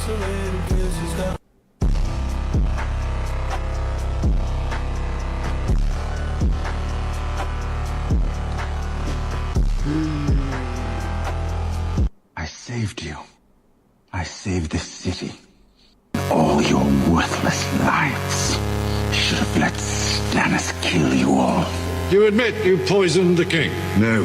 I saved you. I saved this city. All your worthless lives. Should have let Stannis kill you all. You admit you poisoned the king? No.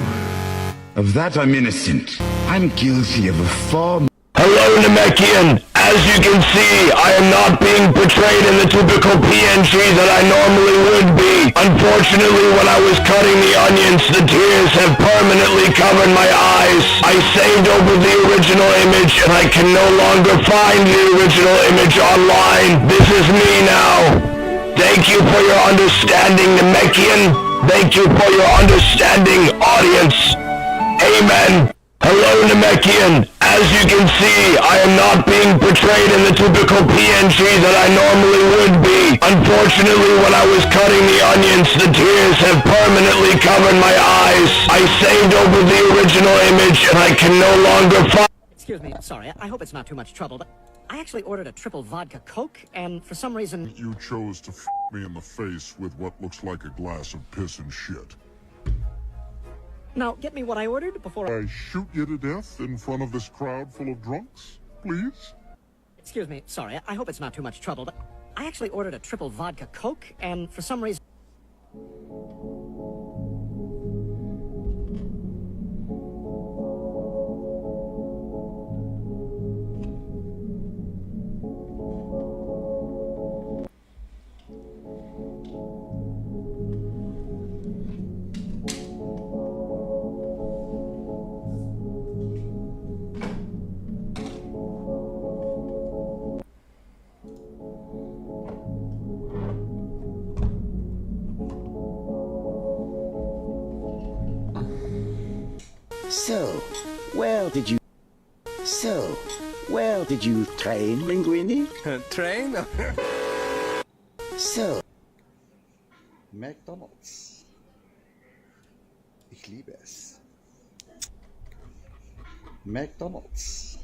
Of that I'm innocent. I'm guilty of a far... Hello, Namekian. As you can see, I am not being portrayed in the typical PNG that I normally would be. Unfortunately, when I was cutting the onions, the tears have permanently covered my eyes. I saved over the original image, and I can no longer find the original image online. This is me now. Thank you for your understanding, Namekian. Thank you for your understanding, audience. Amen. Hello, Namekian. As you can see, I am not being portrayed in the typical PNG that I normally would be. Unfortunately, when I was cutting the onions, the tears have permanently covered my eyes. I saved over the original image, and I can no longer find... Excuse me, sorry, I hope it's not too much trouble, but I actually ordered a triple vodka Coke, and for some reason... You chose to f*** me in the face with what looks like a glass of piss and shit. Now, get me what I ordered before I shoot you to death in front of this crowd full of drunks, please? Excuse me, sorry, I hope it's not too much trouble, but I actually ordered a triple vodka Coke, and for some reason... So, well did you train, Linguini? Train? So. McDonald's. Ich liebe es. McDonald's.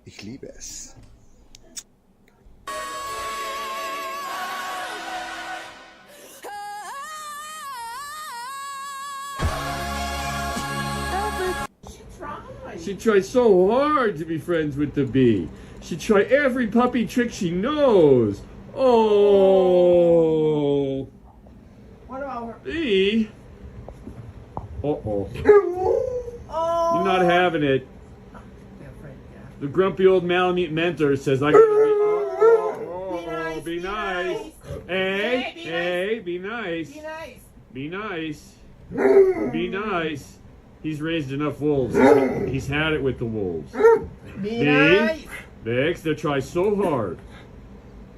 Ich liebe es. She tried so hard to be friends with the bee. She tried every puppy trick she knows. Oh. What about her? Bee? Uh-oh. Oh. You're not having it. The grumpy old Malamute mentor says, I gotta be nice. Hey, be nice. Be nice. Be nice. Be nice. He's raised enough wolves. He's had it with the wolves. Be nice. Vix, they try so hard.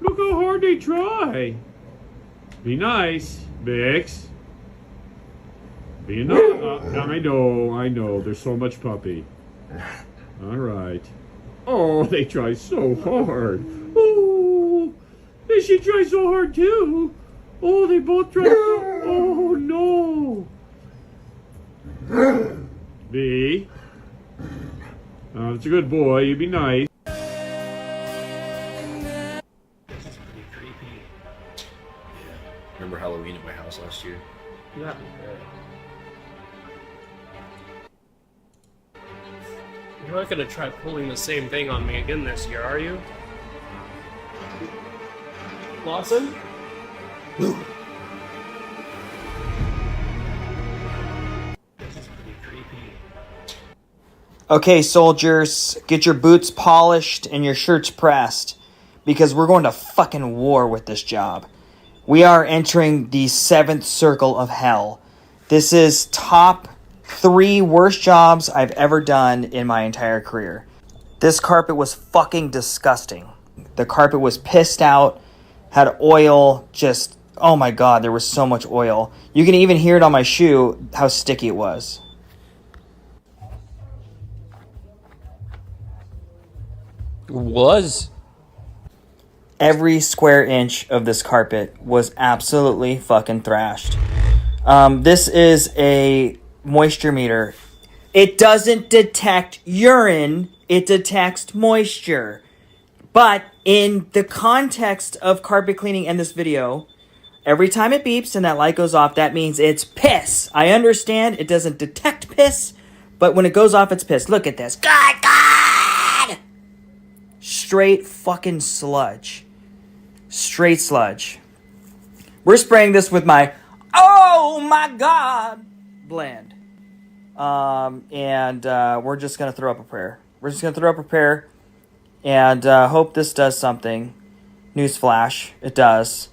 Look how hard they try. Be nice, Vix. Be nice. I know. There's so much puppy. All right. Oh, they try so hard. Oh, they should try so hard too. Oh, they both try so... Oh, no. B. It's a good boy. You be nice. Remember Halloween at my house last year? Yeah. You're not gonna try pulling the same thing on me again this year, are you? Lawson? Okay, soldiers, get your boots polished and your shirts pressed, because we're going to fucking war with this job. We are entering the 7th circle of hell. This is top 3 worst jobs I've ever done in my entire career. This carpet was fucking disgusting. The carpet was pissed out, had oil, just, oh my god, there was so much oil. You can even hear it on my shoe, how sticky it was. Every square inch of this carpet was absolutely fucking thrashed. This is a moisture meter. It doesn't detect urine. it detects moisture. But in the context of carpet cleaning and this video, every time it beeps and that light goes off, that means it's piss. I understand it doesn't detect piss, but when it goes off, it's piss. Look at this. God! Straight fucking sludge. Straight sludge. We're spraying this with my oh my god blend. And we're just going to throw up a prayer. We're just going to throw up a prayer and hope this does something. Newsflash, it does.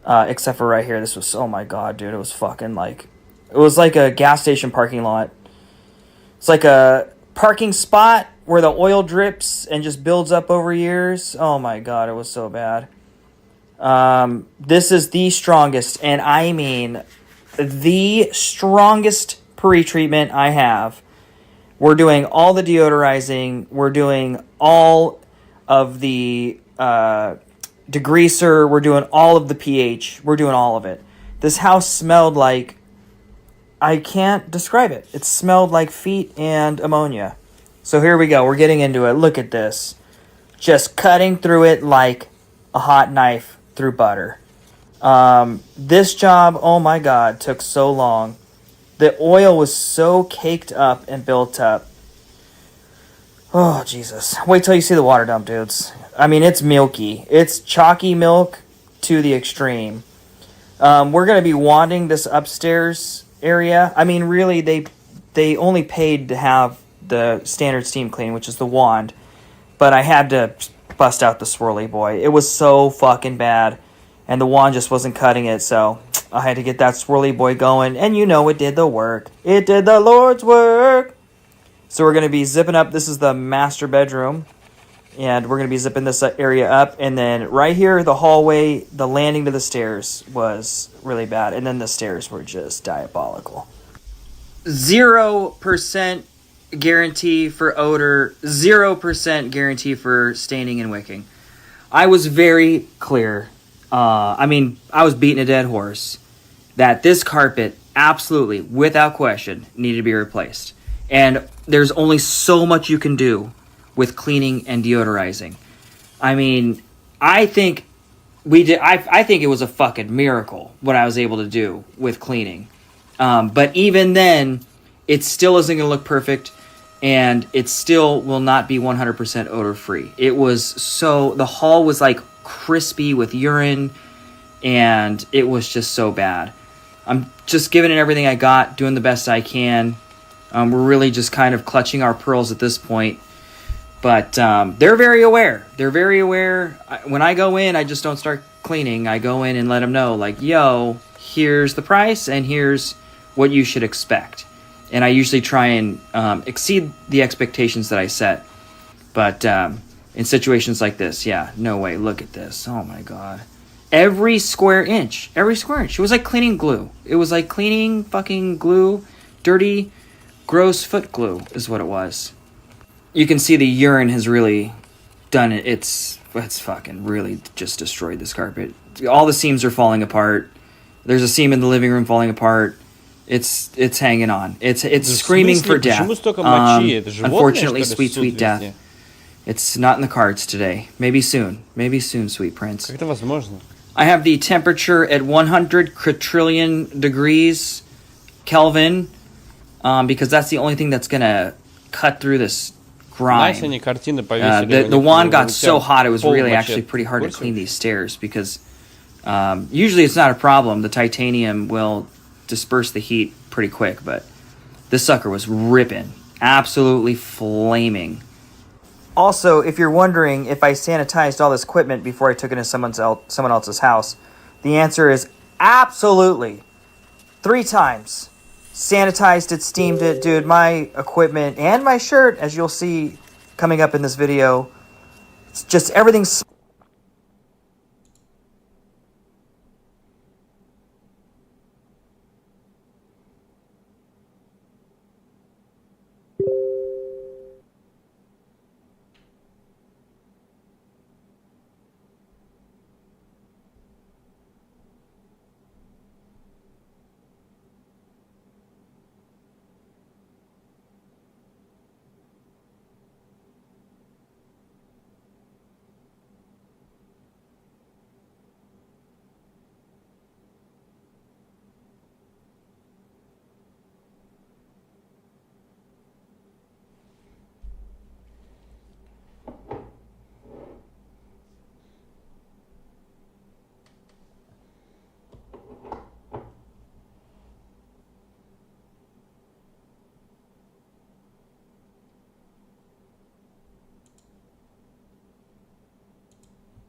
Except for right here. This was, oh my god, dude. It was fucking like, it was like a gas station parking lot. It's like a parking spot where the oil drips and just builds up over years. Oh my god, it was so bad. This is the strongest, and I mean the strongest pre-treatment I have. We're doing all the deodorizing. We're doing all of the degreaser. We're doing all of the pH. We're doing all of it. This house smelled like, I can't describe it. It smelled like feet and ammonia. So here we go. We're getting into it. Look at this. Just cutting through it like a hot knife through butter. This job, oh my god, took so long. The oil was so caked up and built up. Oh, Jesus. Wait till you see the water dump, dudes. I mean, it's milky. It's chalky milk to the extreme. We're going to be wanding this upstairs area. I mean, really, they only paid to have the standard steam clean, which is the wand. But I had to bust out the swirly boy. It was so fucking bad. And the wand just wasn't cutting it, so I had to get that swirly boy going. And you know it did the work. It did the Lord's work. So we're going to be zipping up. This is the master bedroom. And we're going to be zipping this area up. And then right here, the hallway, the landing to the stairs was really bad. And then the stairs were just diabolical. 0% guarantee for odor. 0% guarantee for staining and wicking. I was very clear. I was beating a dead horse that this carpet absolutely, without question, needed to be replaced. And there's only so much you can do with cleaning and deodorizing. I mean, I think I think it was a fucking miracle what I was able to do with cleaning. But even then, it still isn't going to look perfect, and it still will not be 100% odor free. It was so, the hall was like crispy with urine, and it was just so bad. I'm just giving it everything I got, doing the best I can. We're really just kind of clutching our pearls at this point. But they're very aware. They're very aware. When I go in, I just don't start cleaning. I go in and let them know, like, yo, here's the price, and here's what you should expect. And I usually try and exceed the expectations that I set. But in situations like this, yeah, no way. Look at this. Oh, my God. Every square inch. Every square inch. It was like cleaning glue. It was like cleaning fucking glue. Dirty, gross foot glue is what it was. You can see the urine has really done it. It's fucking really just destroyed this carpet. All the seams are falling apart. There's a seam in the living room falling apart. It's hanging on. It's screaming for death. Unfortunately, sweet death. It's not in the cards today. Maybe soon, sweet prince. I have the temperature at 100 quadrillion degrees Kelvin, because that's the only thing that's gonna cut through this grime. The wand got so hot it was really actually pretty hard to clean these stairs, because usually it's not a problem. The titanium will disperse the heat pretty quick, but this sucker was ripping, absolutely flaming. Also, if you're wondering if I sanitized all this equipment before I took it to someone else's house, the answer is absolutely. 3 times. Sanitized it, steamed it. Dude, my equipment and my shirt, as you'll see coming up in this video, it's just everything's...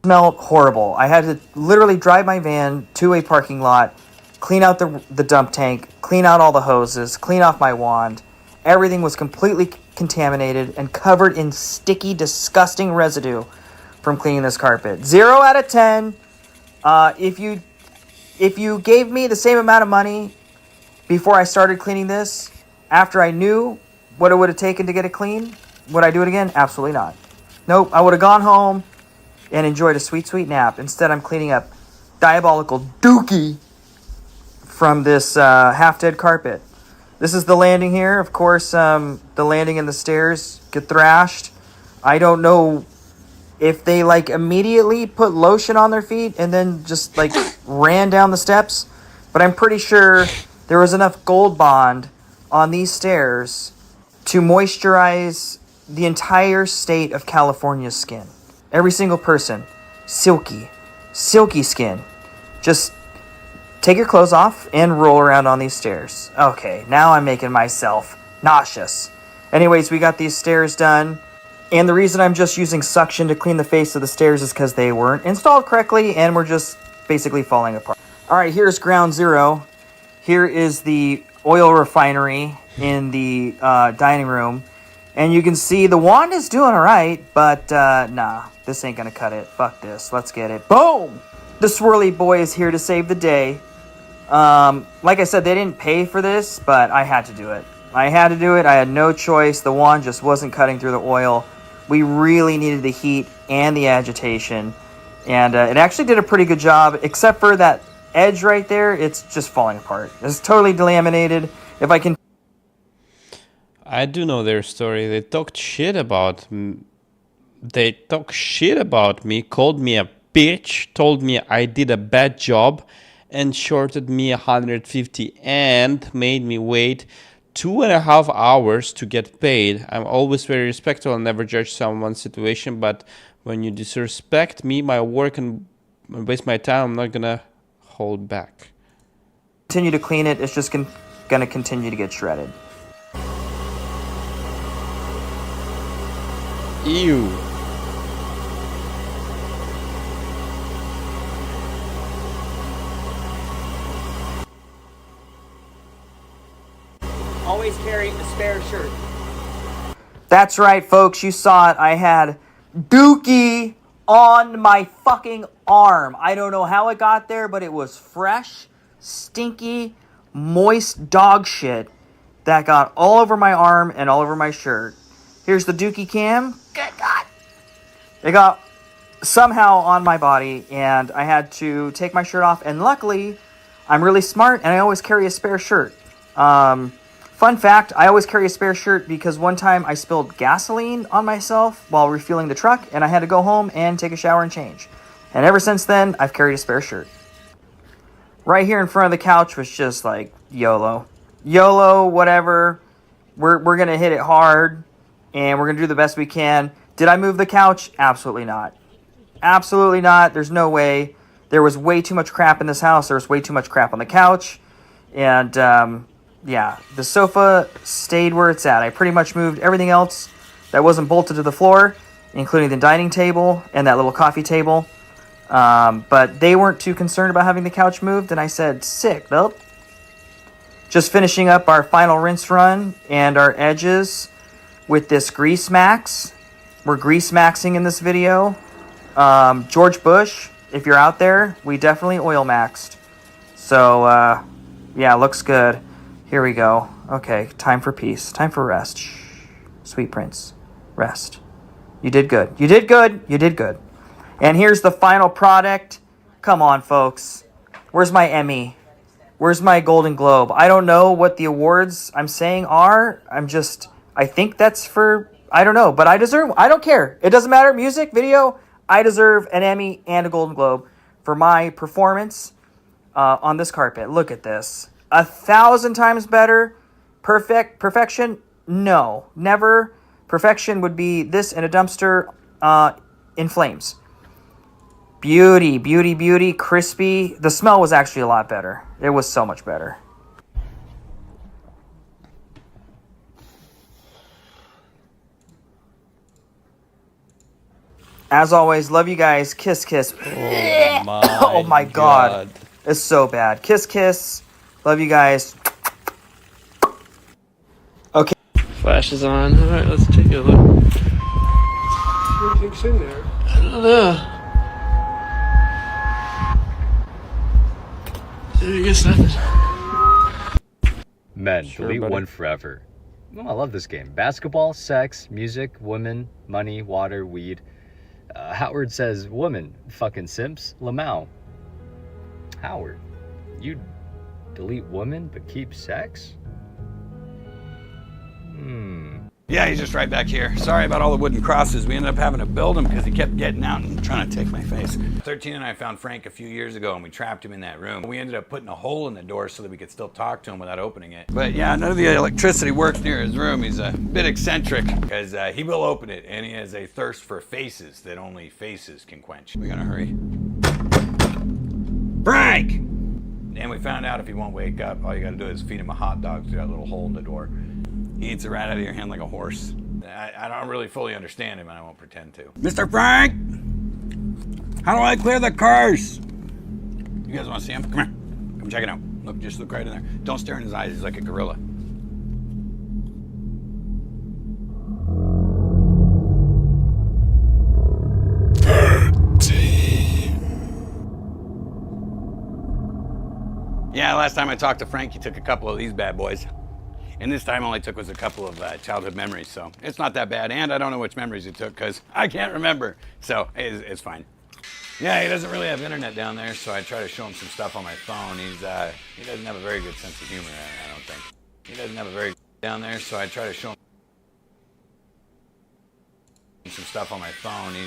smelled horrible. I had to literally drive my van to a parking lot, clean out the dump tank, clean out all the hoses, clean off my wand. Everything was completely contaminated and covered in sticky, disgusting residue from cleaning this carpet. 0 out of 10. If you gave me the same amount of money before I started cleaning this, after I knew what it would have taken to get it clean, would I do it again? Absolutely not. Nope, I would have gone home and enjoyed a sweet, sweet nap. Instead, I'm cleaning up diabolical dookie from this half-dead carpet. This is the landing here. Of course, the landing and the stairs get thrashed. I don't know if they, like, immediately put lotion on their feet and then just, like, ran down the steps. But I'm pretty sure there was enough Gold Bond on these stairs to moisturize the entire state of California's skin. Every single person. Silky. Silky skin. Just take your clothes off and roll around on these stairs. Okay, now I'm making myself nauseous. Anyways, we got these stairs done. And the reason I'm just using suction to clean the face of the stairs is because they weren't installed correctly and were just basically falling apart. Alright, here's ground zero. Here is the oil refinery in the dining room. And you can see the wand is doing alright, but nah, this ain't gonna cut it. Fuck this. Let's get it. Boom! The swirly boy is here to save the day. Like I said, they didn't pay for this, but I had to do it. I had to do it. I had no choice. The wand just wasn't cutting through the oil. We really needed the heat and the agitation. And it actually did a pretty good job, except for that edge right there. It's just falling apart. It's totally delaminated. If I can... I do know their story. They talked shit about me, called me a bitch, told me I did a bad job, and shorted me 150 and made me wait 2.5 hours to get paid. I'm always very respectful and never judge someone's situation, but when you disrespect me, my work, and waste my time, I'm not gonna hold back. Continue to clean it. It's just gonna continue to get shredded. Ew. Always carry a spare shirt. That's right, folks. You saw it. I had Dookie on my fucking arm. I don't know how it got there, but it was fresh, stinky, moist dog shit that got all over my arm and all over my shirt. Here's the Dookie cam. Good God. It got somehow on my body, and I had to take my shirt off. And luckily, I'm really smart, and I always carry a spare shirt. Fun fact, I always carry a spare shirt because one time I spilled gasoline on myself while refueling the truck, and I had to go home and take a shower and change. And ever since then, I've carried a spare shirt. Right here in front of the couch was just like, YOLO. YOLO, whatever. We're going to hit it hard, and we're going to do the best we can. Did I move the couch? Absolutely not. Absolutely not. There's no way. There was way too much crap in this house. There was way too much crap on the couch. And, yeah, the sofa stayed where it's at. I pretty much moved everything else that wasn't bolted to the floor, including the dining table and that little coffee table. But they weren't too concerned about having the couch moved, and I said, sick, nope. Just finishing up our final rinse run and our edges with this Grease Max. We're Grease Maxing in this video. George Bush, if you're out there, we definitely oil maxed. So, yeah, looks good. Here we go. Okay, time for peace. Time for rest. Shh. Sweet Prince, rest. You did good. You did good. You did good. And here's the final product. Come on, folks. Where's my Emmy? Where's my Golden Globe? I don't know what the awards I'm saying are. I think that's for, I don't know, but I don't care. It doesn't matter. Music, video, I deserve an Emmy and a Golden Globe for my performance on this carpet. Look at this. 1,000 times better. Perfection? No, never. Perfection would be this in a dumpster in flames. Beauty, beauty, beauty, crispy. The smell was actually a lot better. It was so much better. As always, love you guys. Kiss, kiss. Oh my God. It's so bad. Kiss, kiss. Love you guys. Okay. Flash is on. Alright, let's take a look. What do you think's in there? I don't know. I guess nothing. Men, delete one forever. Oh, I love this game. Basketball, sex, music, women, money, water, weed. Howard says, woman, fucking simps, Lamau. Howard, you delete women but keep sex? Yeah, he's just right back here. Sorry about all the wooden crosses. We ended up having to build them because he kept getting out and trying to take my face. 13 and I found Frank a few years ago and we trapped him in that room. We ended up putting a hole in the door so that we could still talk to him without opening it. But yeah, none of the electricity works near his room. He's a bit eccentric because he will open it and he has a thirst for faces that only faces can quench. We gotta hurry. Frank! And we found out if he won't wake up, all you gotta do is feed him a hot dog through that little hole in the door. He eats it right out of your hand like a horse. I don't really fully understand him, and I won't pretend to. Mr. Frank! How do I clear the curse? You guys want to see him? Come here. Come check it out. Look, just look right in there. Don't stare in his eyes. He's like a gorilla. Yeah, last time I talked to Frank, he took a couple of these bad boys. And this time all I took was a couple of childhood memories, so it's not that bad. And I don't know which memories he took because I can't remember. So it's fine. Yeah, he doesn't really have internet down there, so I try to show him some stuff on my phone. He doesn't have a very good sense of humor, I don't think. He doesn't have a very down there, so I try to show him some stuff on my phone. He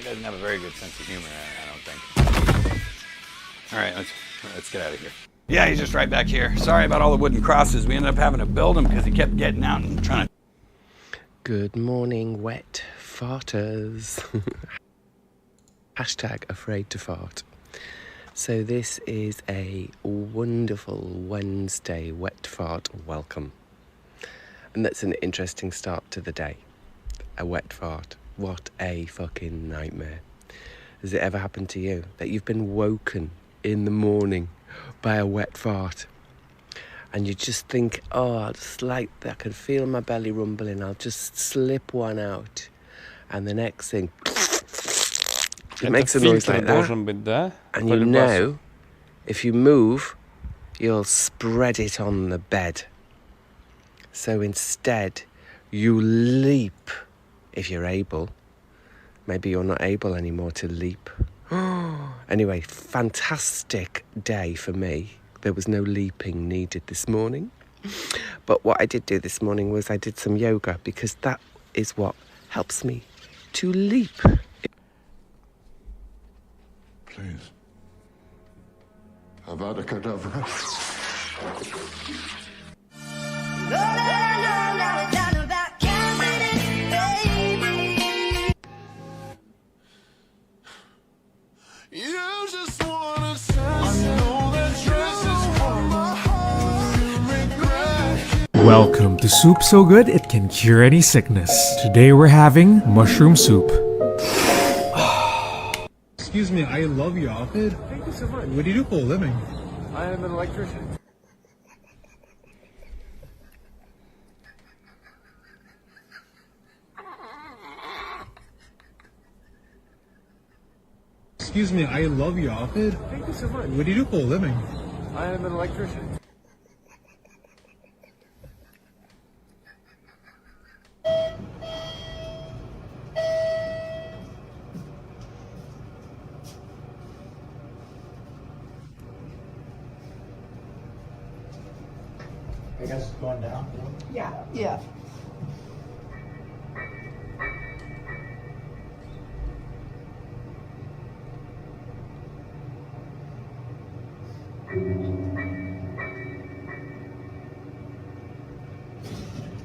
doesn't have a very good sense of humor, I don't think. All right, let's get out of here. Yeah, he's just right back here. Sorry about all the wooden crosses. We ended up having to build them because he kept getting out and trying to... Good morning, wet farters. Hashtag afraid to fart. So this is a wonderful Wednesday wet fart welcome. And that's an interesting start to the day. A wet fart. What a fucking nightmare. Has it ever happened to you that you've been woken in the morning by a wet fart and you just think, oh, I'll just like that, I can feel my belly rumbling, I'll just slip one out, and the next thing it makes a noise like that, and you know if you move you'll spread it on the bed. So instead you leap if you're able. Maybe you're not able anymore to leap. Anyway, fantastic day for me. There was no leaping needed this morning. But what I did do this morning was I did some yoga because that is what helps me to leap. Please. Avada Kedavra. You just wanna Welcome to Soup So Good It Can Cure Any Sickness. Today we're having mushroom soup. Excuse me, I love your outfit. Thank you so much. What do you do for a living? I am an electrician. Excuse me, I love your outfit. Thank you so much. What do you do for a living? I am an electrician. I guess going down. Yeah. Yeah.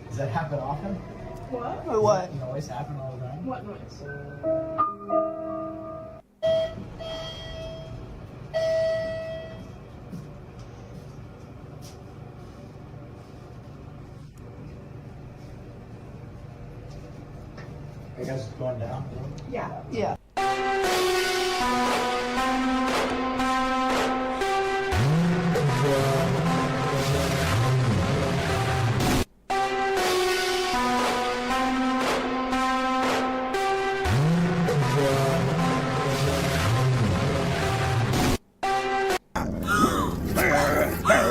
Does that happen often? What? Or what? Noise happen all the time? What noise? I guess going down? Yeah, yeah.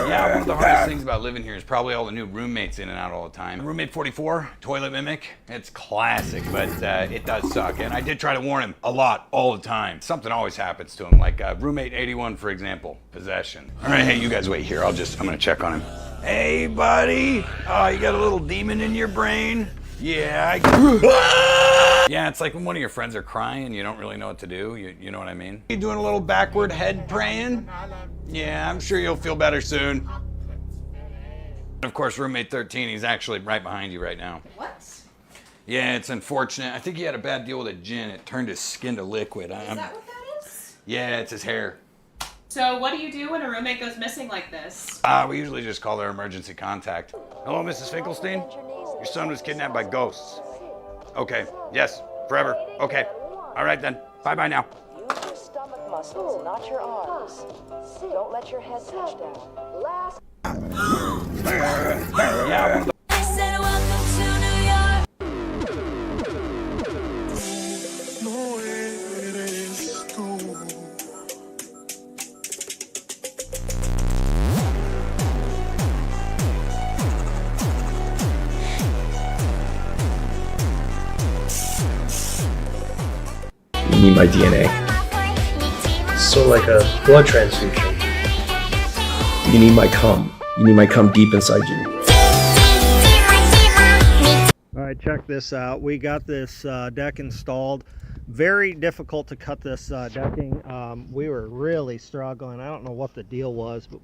Yeah, one of the hardest things about living here is probably all the new roommates in and out all the time. Roommate 44, toilet mimic, it's classic, but it does suck. And I did try to warn him a lot, all the time. Something always happens to him, like roommate 81, for example, possession. All right, hey, you guys wait here. I'm gonna check on him. Hey, buddy. Oh, you got a little demon in your brain? Yeah, yeah, it's like when one of your friends are crying and you don't really know what to do. You know what I mean? You doing a little backward head praying? Yeah, I'm sure you'll feel better soon. Of course, roommate 13, he's actually right behind you right now. What? Yeah, it's unfortunate. I think he had a bad deal with a gin. It turned his skin to liquid. Is that what that is? Yeah, it's his hair. So what do you do when a roommate goes missing like this? We usually just call their emergency contact. Hello, Mrs. Finkelstein? Your son was kidnapped by ghosts. Okay, yes, forever. Okay, all right then. Bye-bye now. Use your stomach muscles, not your arms. Don't let your head touch down. Last. Yeah, I said welcome to New You need my DNA. So like a blood transfusion. You need my cum. You need my cum deep inside you. All right, check this out. We got this deck installed. Very difficult to cut this decking. We were really struggling. I don't know what the deal was, but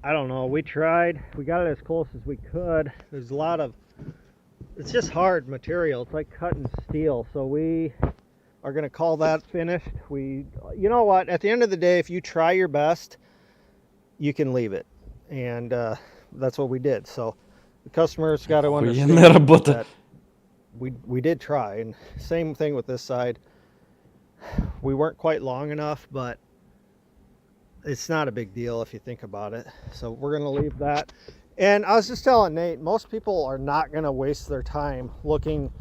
I don't know. We tried. We got it as close as we could. There's a lot of, it's just hard material. It's like cutting steel. So we are going to call that finished. You know what? At the end of the day, if you try your best, you can leave it. And that's what we did. So the customer's got to understand that we did try. And same thing with this side. We weren't quite long enough, but it's not a big deal if you think about it. So we're going to leave that. And I was just telling Nate, most people are not going to waste their time looking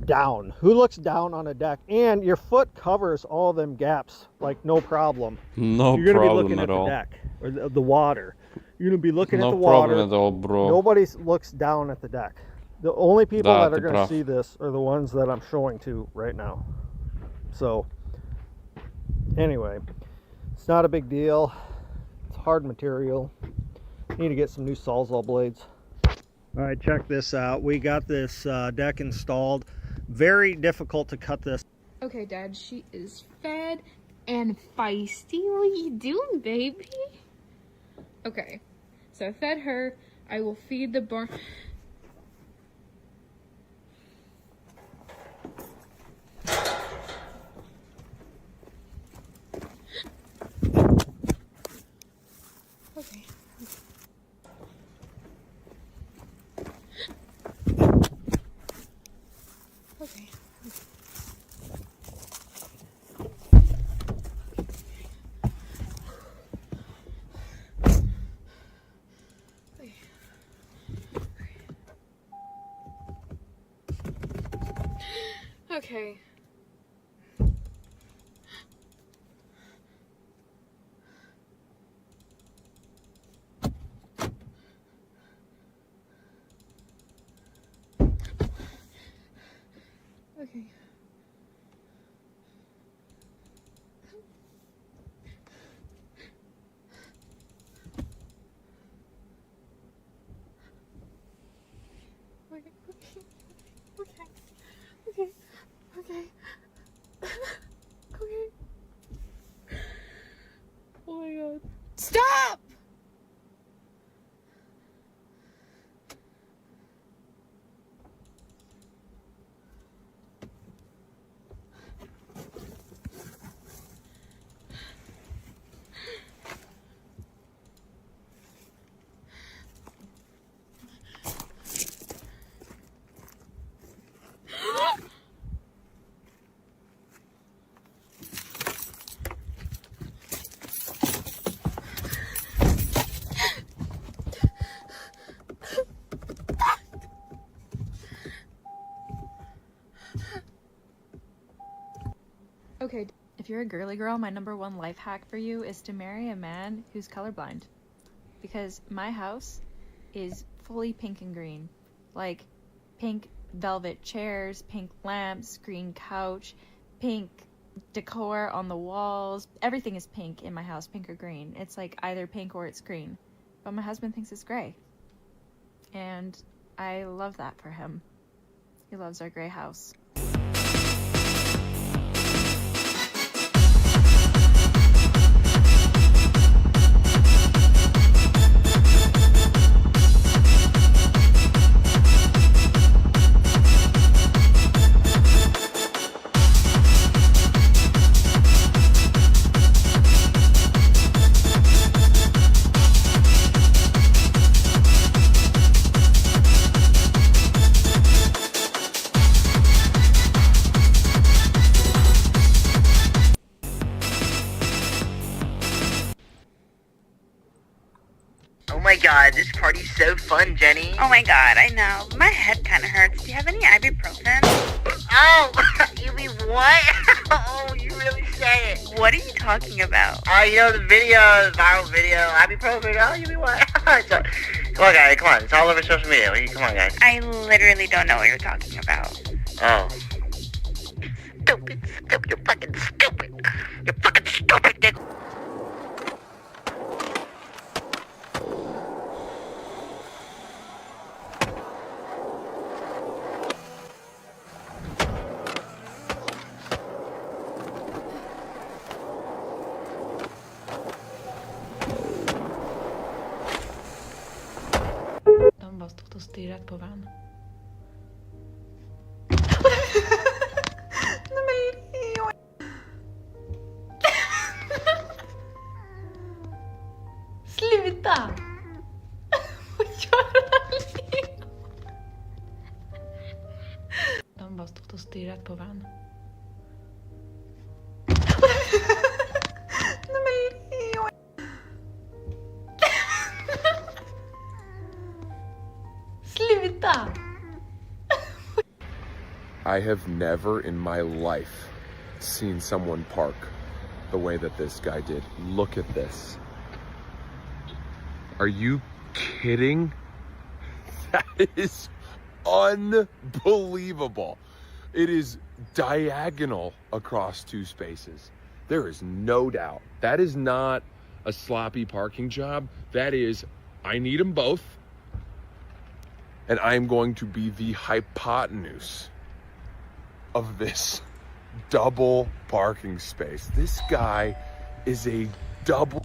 down. Who looks down on a deck? And your foot covers all them gaps like no problem. No You're gonna problem be looking at at all. the deck or the water. You're gonna be looking No at the water. problem at all, bro. Nobody looks down at the deck. The only people that are Date, gonna bro. see this are the ones that I'm showing to right now. So anyway, it's not a big deal. It's hard material. Need to get some new Sawzall blades. All right, check this out. We got this deck installed. Very difficult to cut this. Okay, Dad, she is fed and feisty. What are you doing, baby? Okay, so I fed her. I will feed the barn. Okay. Okay. Okay. Okay. Okay. Okay. Oh my god. Stop! Okay, if you're a girly girl, my #1 life hack for you is to marry a man who's colorblind. Because my house is fully pink and green. Like pink velvet chairs, pink lamps, green couch, pink decor on the walls. Everything is pink in my house, pink or green. It's like either pink or it's green. But my husband thinks it's gray. And I love that for him. He loves our gray house. Oh my god, this party's so fun, Jenny. Oh my god, I know. My head kind of hurts. Do you have any ibuprofen? Oh, you mean what? Oh, you really say it. What are you talking about? You know the viral video, ibuprofen. Oh, you mean what? So, come on, guys, come on. It's all over social media. Come on, guys. I literally don't know what you're talking about. Oh. Stupid. You're fucking stupid. You're fucking stupid, Nick. De bara stått och stirrat på varandra. Nej men Leo. Sluta! Vad gör Leo? De bara stått och stirrat på varandra. Nej men Leo. Sluta! I have never in my life seen someone park the way that this guy did. Look at this. Are you kidding? That is unbelievable. It is diagonal across two spaces. There is no doubt. That is not a sloppy parking job. That is, I need them both. And I'm going to be the hypotenuse of this double parking space. This guy is a double.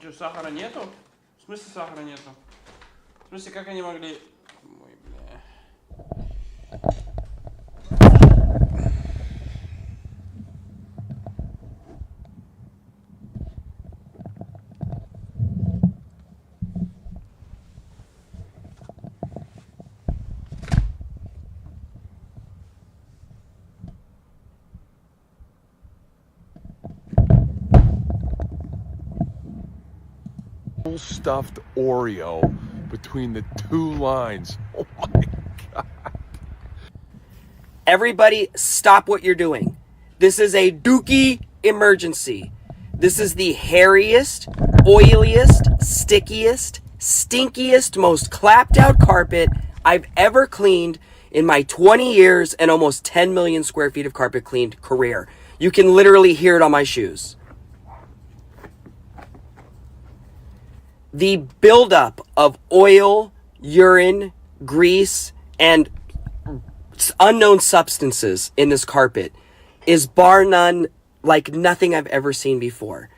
Что, сахара нету? В смысле сахара нету? В смысле, как они могли... Ой, бля. Stuffed Oreo between the two lines. Oh my God. Everybody, stop what you're doing. This is a dookie emergency. This is the hairiest, oiliest, stickiest, stinkiest, most clapped out carpet I've ever cleaned in my 20 years and almost 10 million square feet of carpet cleaned career. You can literally hear it on my shoes. The buildup of oil, urine, grease, and unknown substances in this carpet is bar none like nothing I've ever seen before.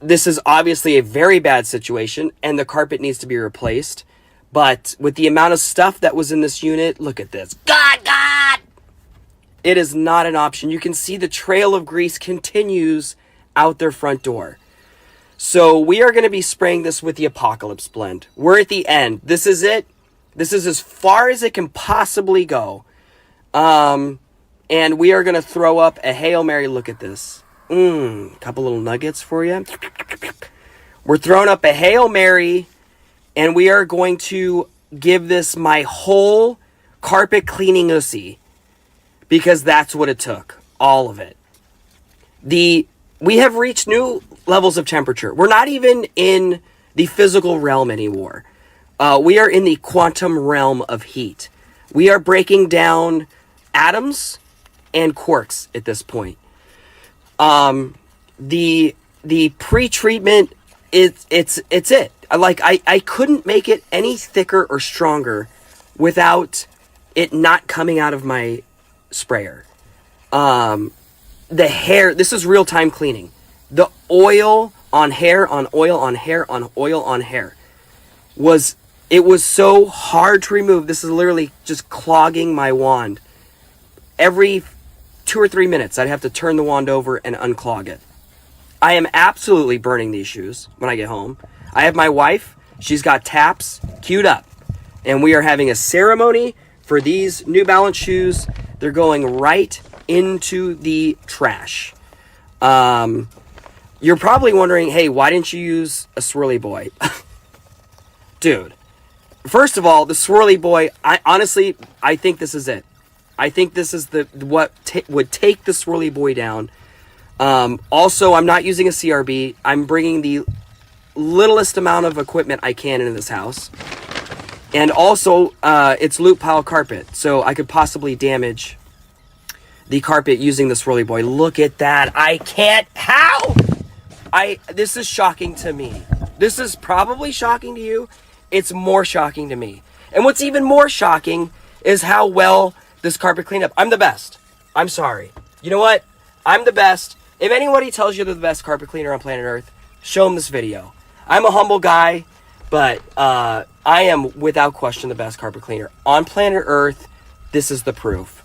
This is obviously a very bad situation, and the carpet needs to be replaced. But with the amount of stuff that was in this unit, look at this. God! It is not an option. You can see the trail of grease continues out their front door. So we are going to be spraying this with the Apocalypse Blend. We're at the end. This is it. This is as far as it can possibly go. And we are going to throw up a Hail Mary. Look at this. Couple little nuggets for you. We're throwing up a Hail Mary, and we are going to give this my whole carpet cleaning ussy, because that's what it took. All of it. We have reached new levels of temperature. We're not even in the physical realm anymore. We are in the quantum realm of heat. We are breaking down atoms and quarks at this point. The pre-treatment it's it. I couldn't make it any thicker or stronger without it not coming out of my sprayer. The hair, this is real-time cleaning. The oil on hair, on oil on hair, on oil on hair was so hard to remove. This is literally just clogging my wand. Every 2 or 3 minutes, I'd have to turn the wand over and unclog it. I am absolutely burning these shoes when I get home. I have my wife. She's got taps queued up. And we are having a ceremony for these New Balance shoes. They're going right into the trash. You're probably wondering, hey, why didn't you use a Swirly Boy? Dude, first of all, the Swirly Boy, I think this is it. I think this is what would take the Swirly Boy down. Also, I'm not using a CRB. I'm bringing the littlest amount of equipment I can into this house. And also, it's loop pile carpet, so I could possibly damage the carpet using the Swirly Boy. Look at that. I can't. How? This is shocking to me. This is probably shocking to you. It's more shocking to me. And what's even more shocking is how well this carpet cleaned up. I'm the best. I'm sorry. You know what? I'm the best. If anybody tells you they're the best carpet cleaner on planet Earth, show them this video. I'm a humble guy, but I am without question the best carpet cleaner on planet Earth. This is the proof.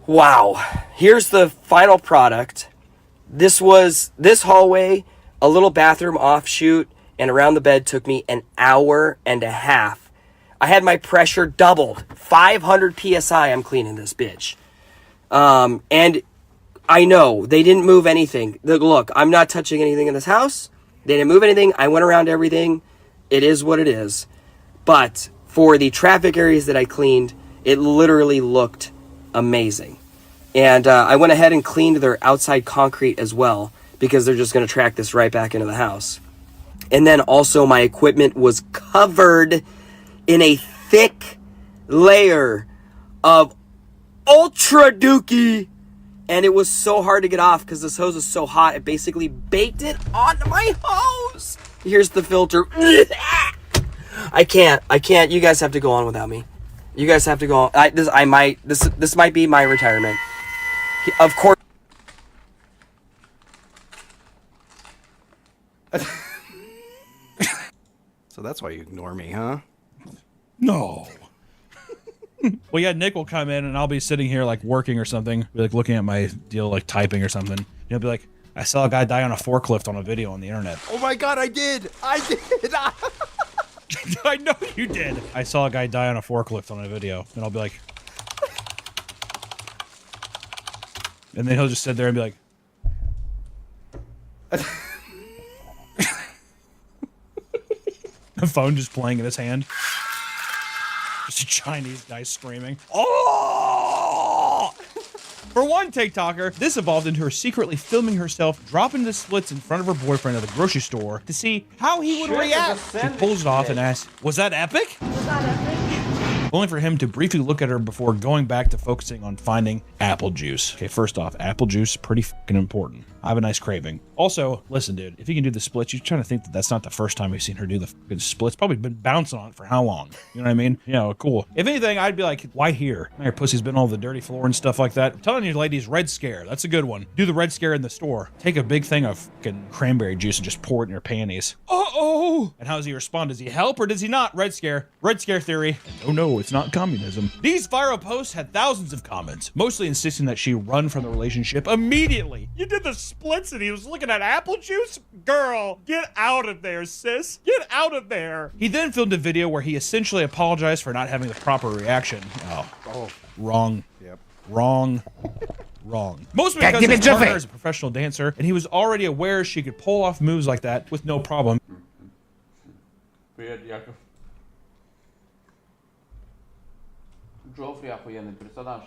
Wow. Here's the final product. This hallway, a little bathroom offshoot, and around the bed took me an hour and a half. I had my pressure doubled. 500 PSI, I'm cleaning this bitch. And I know, they didn't move anything. Look, I'm not touching anything in this house. They didn't move anything. I went around everything. It is what it is. But for the traffic areas that I cleaned, it literally looked amazing. And I went ahead and cleaned their outside concrete as well, because they're just going to track this right back into the house. And then also my equipment was covered in a thick layer of Ultra Dookie. And it was so hard to get off because this hose is so hot. It basically baked it onto my hose. Here's the filter. I can't. You guys have to go on without me. You guys have to go on. This might be my retirement. Of course. So that's why you ignore me, huh? No. Well, yeah, Nick will come in and I'll be sitting here like working or something, be like looking at my deal, like typing or something. He'll be like, I saw a guy die on a forklift on a video on the internet. Oh my god, I did! I know you did. I saw a guy die on a forklift on a video, and I'll be like, and then he'll just sit there and be like, the phone just playing in his hand. Just a Chinese guy screaming. Oh! For one TikToker, this evolved into her secretly filming herself dropping the splits in front of her boyfriend at the grocery store to see how he would react. She pulls it off and asks, "Was that epic?" Was that epic? only for him to briefly look at her before going back to focusing on finding apple juice. Okay, first off, apple juice, pretty fucking important. I have a nice craving. Also, listen, dude, if you can do the splits, you're trying to think that that's not the first time we've seen her do the fucking splits. Probably been bouncing on it for how long? You know what I mean? You know, cool. If anything, I'd be like, why here? Your pussy's been all over the dirty floor and stuff like that. I'm telling you, ladies, red scare. That's a good one. Do the red scare in the store. Take a big thing of fucking cranberry juice and just pour it in your panties. Uh-oh! And how does he respond? Does he help or does he not? Red scare. Red scare theory. Oh no, it's not communism. These viral posts had thousands of comments, mostly insisting that she run from the relationship immediately. You did the splits and he was looking at apple juice? Girl, get out of there, sis. Get out of there. He then filmed a video where he essentially apologized for not having the proper reaction. Oh, wrong. Yep. Wrong. Wrong. Mostly because his partner is a professional dancer and he was already aware she could pull off moves like that with no problem. Привет, Яков. Джоффри охуенный персонаж.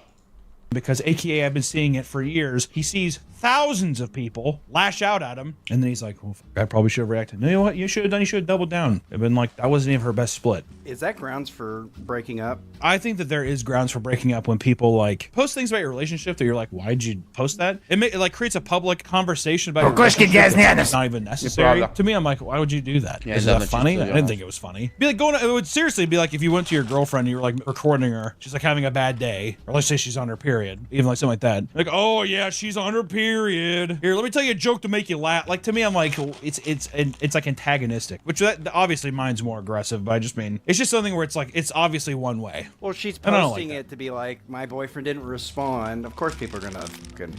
Because AKA, I've been seeing it for years. He sees thousands of people lash out at him, and then he's like, well, I probably should have reacted. No, you know what? You should have done. You should have doubled down. I've been like, that wasn't even her best split. Is that grounds for breaking up? I think that there is grounds for breaking up when people like post things about your relationship that you're like, why'd you post that? It like creates a public conversation about your relationship that's not even necessary. To me, I'm like, why would you do that? Is that funny? I didn't think it was funny. Be like it would seriously be like if you went to your girlfriend and you were like recording her, she's like having a bad day, or let's say she's on her period, even like something like that. Like, oh yeah, she's on her period. Here, let me tell you a joke to make you laugh. Like to me, I'm like, it's like antagonistic, which that obviously mine's more aggressive, but I just mean it's just something where it's like it's obviously one way. Well, she's posting it to be like, my boyfriend didn't respond. Of course, people are gonna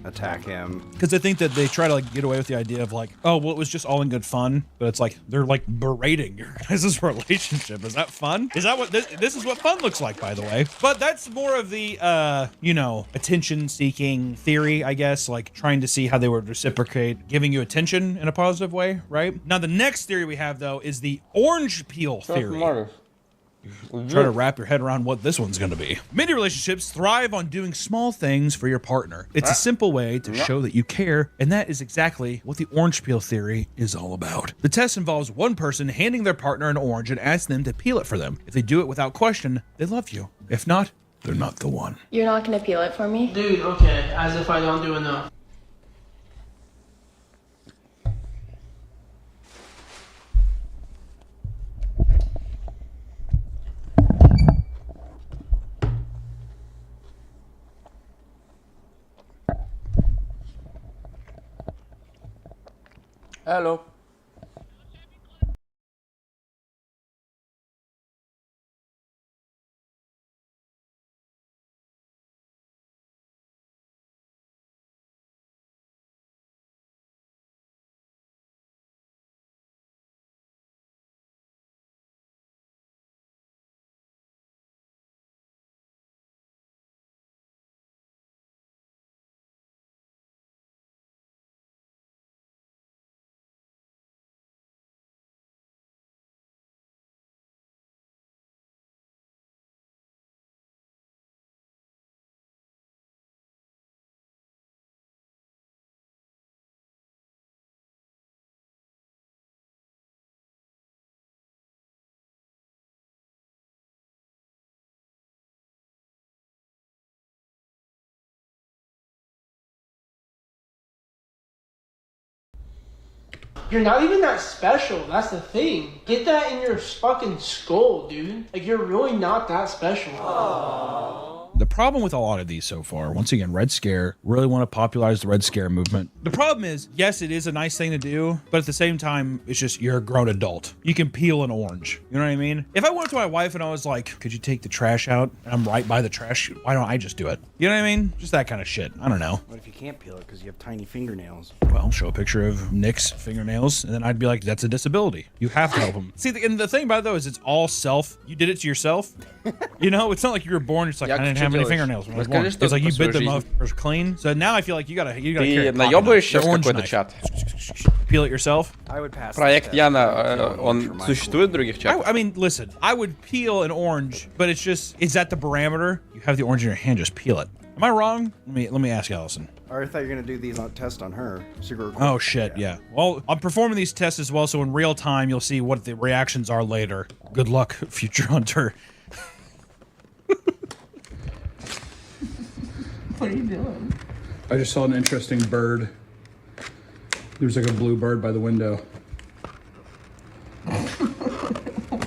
attack him because I think that they try to like get away with the idea of like, oh well, it was just all in good fun, but it's like they're like berating your guys' relationship. Is that fun? Is that what this is what fun looks like, by the way? But that's more of the you know, attention-seeking theory, I guess, like trying to see how they would reciprocate giving you attention in a positive way, right? Now, the next theory we have, though, is the orange peel theory. Try to wrap your head around what this one's going to be. Many relationships thrive on doing small things for your partner. It's a simple way to show that you care, and that is exactly what the orange peel theory is all about. The test involves one person handing their partner an orange and asking them to peel it for them. If they do it without question, they love you. If not, they're not the one. You're not gonna peel it for me? Dude, okay, as if I don't do enough. Hello. You're not even that special, that's the thing. Get that in your fucking skull, dude. Like, you're really not that special. Aww. The problem with a lot of these so far, once again, Red Scare, really want to popularize the Red Scare movement. The problem is, yes, it is a nice thing to do, but at the same time, it's just, you're a grown adult. You can peel an orange. You know what I mean? If I went to my wife and I was like, could you take the trash out? And I'm right by the trash, why don't I just do it? You know what I mean? Just that kind of shit. I don't know. What if you can't peel it because you have tiny fingernails? Well, show a picture of Nick's fingernails, and then I'd be like, that's a disability. You have to help him. See, and the thing about it, though, is it's all self. You did it to yourself. You know, it's not like you were born, it's like, I didn't have any fingernails when I was born. It's like you bit them off clean. So now I feel like you gotta carry наебываешь сейчас какой-то чат? Peel it yourself. I would pass. Проект Яна, он существует в других чатах? I mean, listen, I would peel an orange, but it's just, is that the parameter? You have the orange in your hand, just peel it. Am I wrong? Let me ask Allison. Or I thought you were gonna do these on test on her. Oh shit, yeah. Well, I'm performing these tests as well, so in real time you'll see what the reactions are later. Good luck, future hunter. What are you doing? I just saw an interesting bird. There's like a blue bird by the window.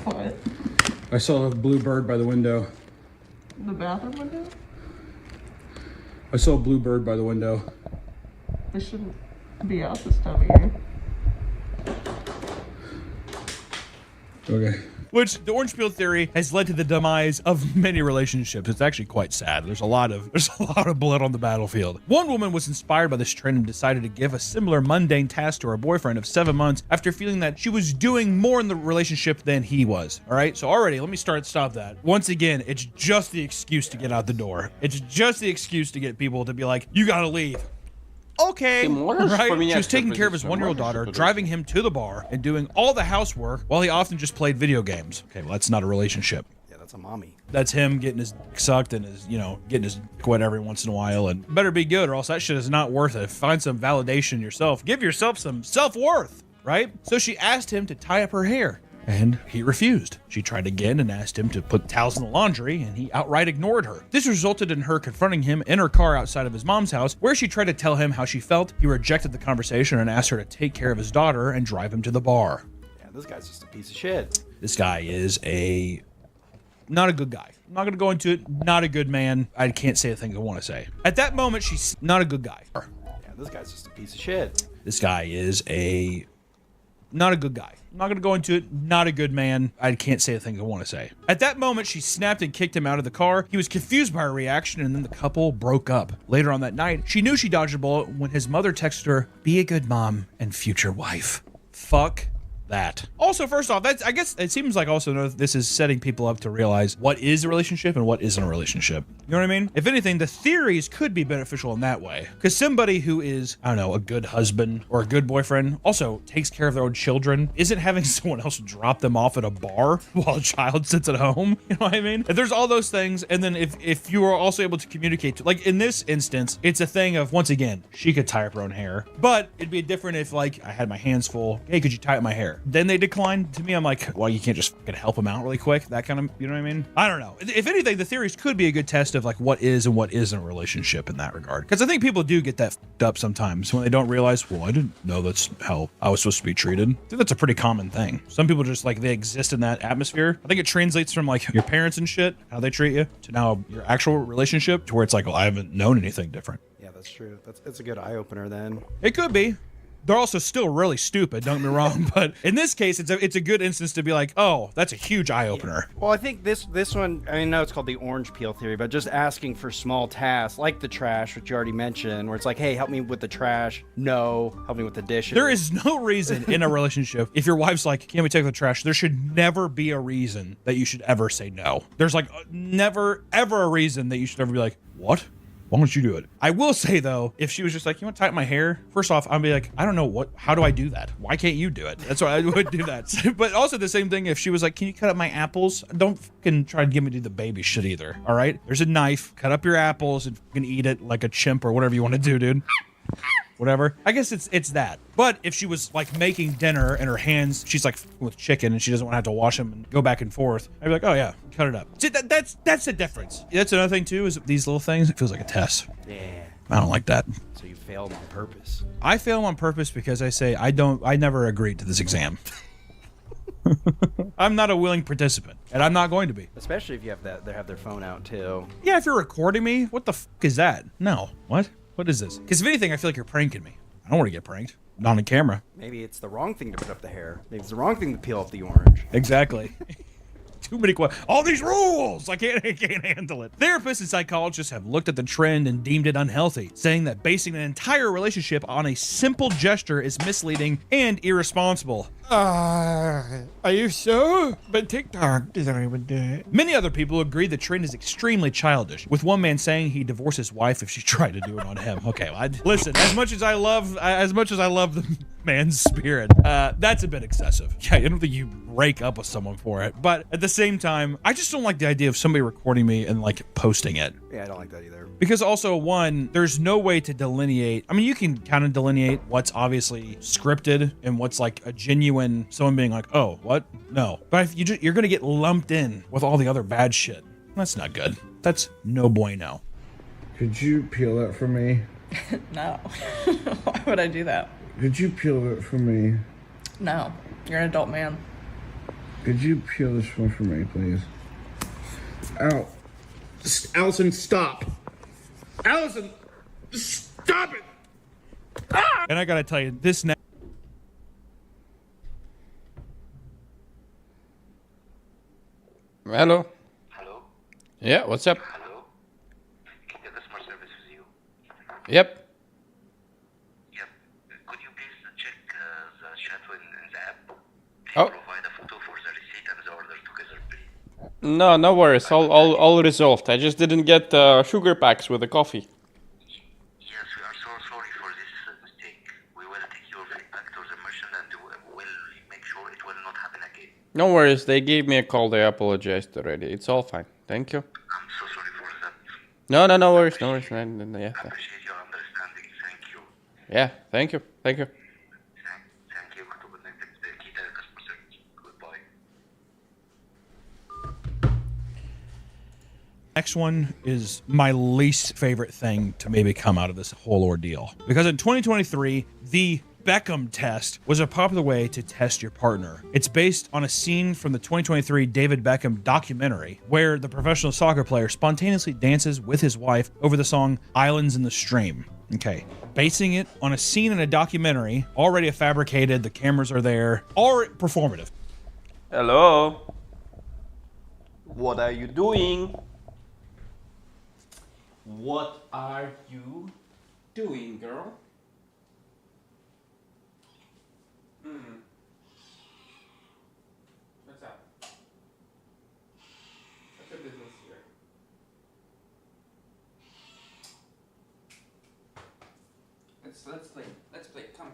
What? I saw a blue bird by the window. The bathroom window? I saw a blue bird by the window. We shouldn't be out this time of year. Okay. Which the orange peel theory has led to the demise of many relationships. It's actually quite sad. There's a lot of blood on the battlefield. One woman was inspired by this trend and decided to give a similar mundane task to her boyfriend of 7 months after feeling that she was doing more in the relationship than he was. All right, so already let me stop that. Once again, it's just the excuse to get out the door. It's just the excuse to get people to be like, you gotta leave. Okay, right? She was taking care of his 1-year-old daughter, driving him to the bar, and doing all the housework while he often just played video games. Okay, well, that's not a relationship. Yeah, that's a mommy. That's him getting his dick sucked and his, getting his dick wet every once in a while, and better be good or else that shit is not worth it. Find some validation yourself. Give yourself some self-worth, right? So she asked him to tie up her hair, and he refused. She tried again and asked him to put towels in the laundry, and he outright ignored her. This resulted in her confronting him in her car outside of his mom's house, where she tried to tell him how she felt. He rejected the conversation and asked her to take care of his daughter and drive him to the bar. Yeah, this guy's just a piece of shit. This guy is not a good guy. I'm not going to go into it. Not a good man. I can't say the things I want to say. At that moment, she's not a good guy. Yeah, this guy's just a piece of shit. This guy is not a good guy. I'm not going to go into it. Not a good man. I can't say the things I want to say. At that moment, she snapped and kicked him out of the car. He was confused by her reaction, and then the couple broke up. Later on that night, she knew she dodged a bullet when his mother texted her, "Be a good mom and future wife." Fuck that. Also, first off, I guess it seems like also this is setting people up to realize what is a relationship and what isn't a relationship. You know what I mean? If anything, the theories could be beneficial in that way. Because somebody who is, I don't know, a good husband or a good boyfriend, also takes care of their own children, isn't having someone else drop them off at a bar while a child sits at home. You know what I mean? If there's all those things, and then if you are also able to communicate, like in this instance, it's a thing of, once again, she could tie up her own hair, but it'd be different if like I had my hands full. Hey, could you tie up my hair? Then they declined. To me, I'm like, well, you can't just fucking help them out really quick. That kind of, you know what I mean? I don't know. If anything, the theories could be a good test of like what is and what isn't a relationship in that regard. Because I think people do get that fucked up sometimes when they don't realize, well, I didn't know that's how I was supposed to be treated. I think that's a pretty common thing. Some people just like, they exist in that atmosphere. I think it translates from like your parents and shit, how they treat you, to now your actual relationship, to where it's like, well, I haven't known anything different. Yeah, that's true. That's a good eye-opener then. It could be. They're also still really stupid, don't get me wrong, but in this case, it's a good instance to be like, oh, that's a huge eye-opener. Well, I think this one, I know it's called the orange peel theory, but just asking for small tasks, like the trash, which you already mentioned, where it's like, hey, help me with the trash. No. Help me with the dishes. There is no reason in a relationship, if your wife's like, can we take the trash? There should never be a reason that you should ever say no. There's like never, ever a reason that you should ever be like, what? Why don't you do it? I will say though, if she was just like, you want to tie up my hair? First off, I'd be like, I don't know how do I do that? Why can't you do it? That's why I would do that. But also the same thing if she was like, can you cut up my apples? Don't fucking try to get me to do the baby shit either. All right? There's a knife, cut up your apples and fucking eat it like a chimp or whatever you want to do, dude. Whatever. I guess it's that. But if she was like making dinner and her hands, she's like with chicken and she doesn't want to have to wash them and go back and forth, I'd be like, oh yeah, cut it up. See, that's the difference. That's another thing too, is these little things, it feels like a test. Yeah. I don't like that. So you failed on purpose. I fail on purpose because I say I never agreed to this exam. I'm not a willing participant, and I'm not going to be. Especially if you have they have their phone out too. Yeah, if you're recording me, what the fuck is that? No. What? What is this? Because if anything, I feel like you're pranking me. I don't want to get pranked. Not on camera. Maybe it's the wrong thing to put up the hair. Maybe it's the wrong thing to peel off the orange. Exactly. Too many questions. All these rules! I can't handle it. Therapists and psychologists have looked at the trend and deemed it unhealthy, saying that basing an entire relationship on a simple gesture is misleading and irresponsible. Are you sure? But TikTok doesn't even do it. Many other people agree the trend is extremely childish, with one man saying he'd divorce his wife if she tried to do it on him. Okay, well, listen, as much as I love the man's spirit, that's a bit excessive. Yeah, I don't think you break up with someone for it, but at the same time, I just don't like the idea of somebody recording me and like posting it. Yeah, I don't like that either. Because also, one, there's no way to delineate. I mean, you can kind of delineate what's obviously scripted and what's like a genuine, someone being like, oh, what? No. But if you're going to get lumped in with all the other bad shit. That's not good. That's no bueno. Could you peel it for me? No. Why would I do that? Could you peel it for me? No. You're an adult man. Could you peel this one for me, please? Ow. Allison, stop. Allison, stop it. And I gotta tell you, this now. Hello. Hello. Yeah, what's up? Hello. Can the customer service with you? Yep. Yep. Could you please check the chat in the app? Oh. Provide a photo for the receipt and the order together, please. No worries. All resolved. I just didn't get sugar packs with the coffee. Yes, we are so sorry for this mistake. We will take your feedback to the merchant and will make sure it will not happen again. No worries. They gave me a call. They apologized already. It's all fine. Thank you. I'm so sorry for that. No worries. No worries. Yeah, I appreciate your understanding. Thank you. yeah. Thank you. Thank you. Thank you. Kita customer service. Goodbye. Next one is my least favorite thing to maybe come out of this whole ordeal. Because in 2023, the Beckham test was a popular way to test your partner. It's based on a scene from the 2023 David Beckham documentary where the professional soccer player spontaneously dances with his wife over the song Islands in the Stream. Okay, basing it on a scene in a documentary, already fabricated, the cameras are there, or performative. Hello. What are you doing? What are you doing, girl? What's up? What's your business here? Let's play. Let's play. Come.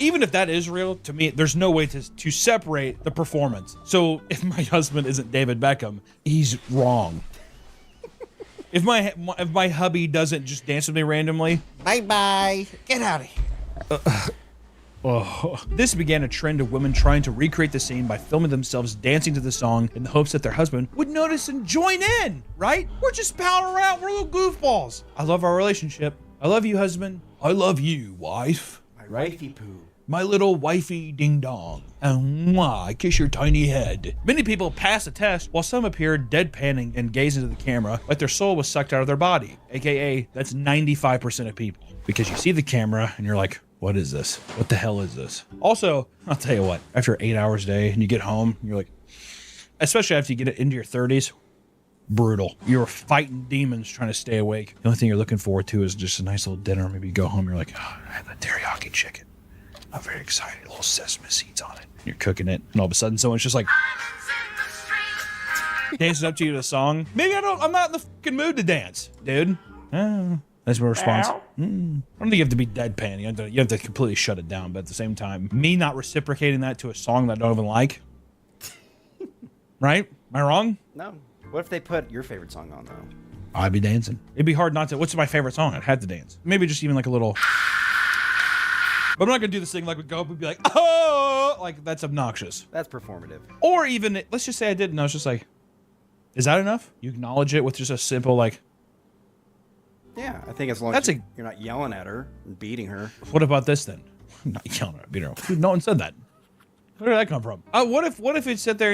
Even if that is real, to me, there's no way to separate the performance. So if my husband isn't David Beckham, he's wrong. If my hubby doesn't just dance with me randomly, bye. Get out of here. This began a trend of women trying to recreate the scene by filming themselves dancing to the song in the hopes that their husband would notice and join in, right? We're just palling around. We're little goofballs. I love our relationship. I love you, husband. I love you, wife. My wifey poo. My little wifey ding dong. And mwah, I kiss your tiny head. Many people pass the test while some appear deadpanning and gaze into the camera like their soul was sucked out of their body. AKA, that's 95% of people. Because you see the camera and you're like, what is this? What the hell is this? Also, I'll tell you what, after 8 hours a day and you get home, you're like, especially after you get into your 30s, brutal. You're fighting demons trying to stay awake. The only thing you're looking forward to is just a nice little dinner. Maybe you go home, you're like, oh, I had that teriyaki chicken. I'm very excited. A little sesame seeds on it. You're cooking it, and all of a sudden someone's just like dancing up to you to a song. Maybe I'm not in the fucking mood to dance, dude. That's my response. I don't think you have to be deadpan. You have to completely shut it down. But at the same time, me not reciprocating that to a song that I don't even like. Right? Am I wrong? No. What if they put your favorite song on, though? I'd be dancing. It'd be hard not to. What's my favorite song? I'd have to dance. Maybe just even like a little. But I'm not going to do this thing like we go up and be like, oh, like that's obnoxious. That's performative. Or even, let's just say I did, and I was just like, is that enough? You acknowledge it with just a simple like. Yeah, I think as long as you're not yelling at her and beating her. What about this then? I'm not yelling at her, beating her. No one said that. Where did that come from? What if it sit there